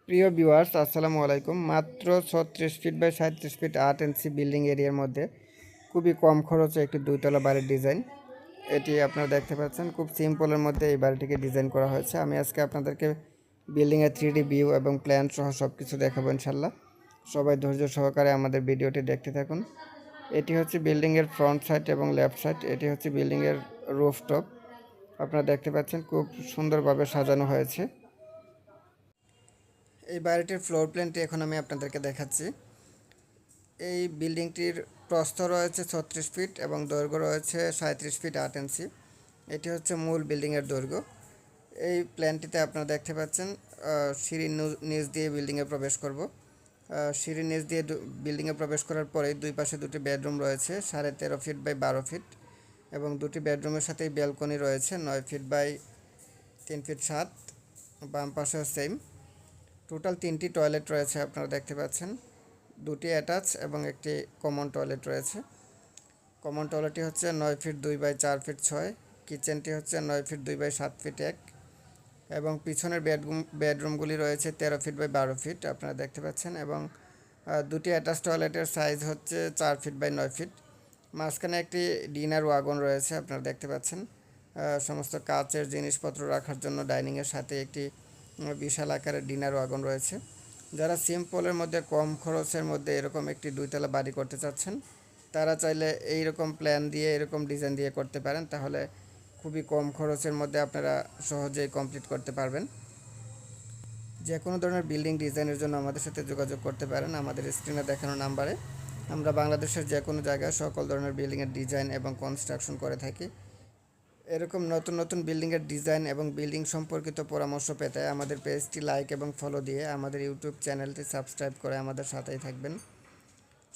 প্রিয় ভিউয়ার্স, আসসালামু আলাইকুম। মাত্র 36 feet by 37 feet 8 inch building এরিয়ার মধ্যে খুবই কম খরচে একটি দুইতলা বাড়ির ডিজাইন। এটি আপনারা দেখতে পাচ্ছেন, খুব সিম্পলের মধ্যে এই বাড়িটিকে ডিজাইন করা হয়েছে। আমি আজকে আপনাদেরকে বিল্ডিংয়ের 3D ভিউ এবং প্ল্যান সহ সব কিছু দেখাবো ইনশাল্লাহ। সবাই ধৈর্য সহকারে আমাদের ভিডিওটি দেখতে থাকুন। এটি হচ্ছে বিল্ডিংয়ের ফ্রন্ট সাইড এবং লেফট সাইড। এটি হচ্ছে বিল্ডিংয়ের রুফটপ। আপনারা দেখতে পাচ্ছেন খুব সুন্দরভাবে সাজানো হয়েছে। এই বাড়িটির ফ্লোর প্ল্যানটি এখন আমি আপনাদেরকে দেখাচ্ছি। এই বিল্ডিংটির প্রস্থ রয়েছে 36 ফিট এবং দৈর্ঘ্য রয়েছে 37 ফিট 8 ইঞ্চি। এটি হচ্ছে মূল বিল্ডিংয়ের দৈর্ঘ্য। এই প্ল্যানটিতে আপনারা দেখতে পাচ্ছেন সিঁড়ির নিচ দিয়ে বিল্ডিংয়ে প্রবেশ করব। সিঁড়ির নিচ দিয়ে বিল্ডিংয়ে প্রবেশ করার পরেই দুই পাশে দুটি বেডরুম রয়েছে 13.5 ফিট বাই 12 ফিট এবং দুটি বেডরুমের সাথেই ব্যালকনি রয়েছে 9 ফিট বাই 3 ফিট 7। বাম পাশেও সেম। টোটাল 3টি টয়লেট রয়েছে, আপনারা দেখতে পাচ্ছেন। দুটি অ্যাটাচ এবং একটি কমন টয়লেট রয়েছে। কমন টয়লেটটি হচ্ছে 9 ফিট 2 বাই 4 ফিট 6। কিচেনটি হচ্ছে 9 ফিট 2 বাই 7 ফিট 1 এবং পিছনের বেডরুমগুলি রয়েছে 13 ফিট বাই 12 ফিট, আপনারা দেখতে পাচ্ছেন। এবং দুটি অ্যাটাচ টয়লেটের সাইজ হচ্ছে 4 ফিট বাই 9 ফিট। মাঝখানে একটি ডিনার ওয়াগন রয়েছে, আপনারা দেখতে পাচ্ছেন। সমস্ত কাচের জিনিসপত্র রাখার জন্য ডাইনিংয়ের সাথে একটি বিশাল আকারের ডিনার ওয়াগন রয়েছে। যারা সিম্পলের মধ্যে কম খরচের মধ্যে এরকম একটি দুইতলা বাড়ি করতে চাচ্ছেন, তারা চাইলে এইরকম প্ল্যান দিয়ে এরকম ডিজাইন দিয়ে করতে পারেন। তাহলে খুবই কম খরচের মধ্যে আপনারা সহজেই কমপ্লিট করতে পারবেন। যে কোনো ধরনের বিল্ডিং ডিজাইনের জন্য আমাদের সাথে যোগাযোগ করতে পারেন আমাদের স্ক্রিনে দেখানো নাম্বারে। আমরা বাংলাদেশের যে কোনো জায়গায় সকল ধরনের বিল্ডিংয়ের ডিজাইন এবং কনস্ট্রাকশন করে থাকি। এরকম নতুন নতুন বিল্ডিংয়ের ডিজাইন এবং বিল্ডিং সম্পর্কিত পরামর্শ পেতে আমাদের পেজটি লাইক এবং ফলো দিয়ে আমাদের ইউটিউব চ্যানেলটি সাবস্ক্রাইব করে আমাদের সাথেই থাকবেন।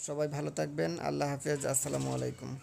সবাই ভালো থাকবেন। আল্লাহ হাফেজ। আসসালামু আলাইকুম।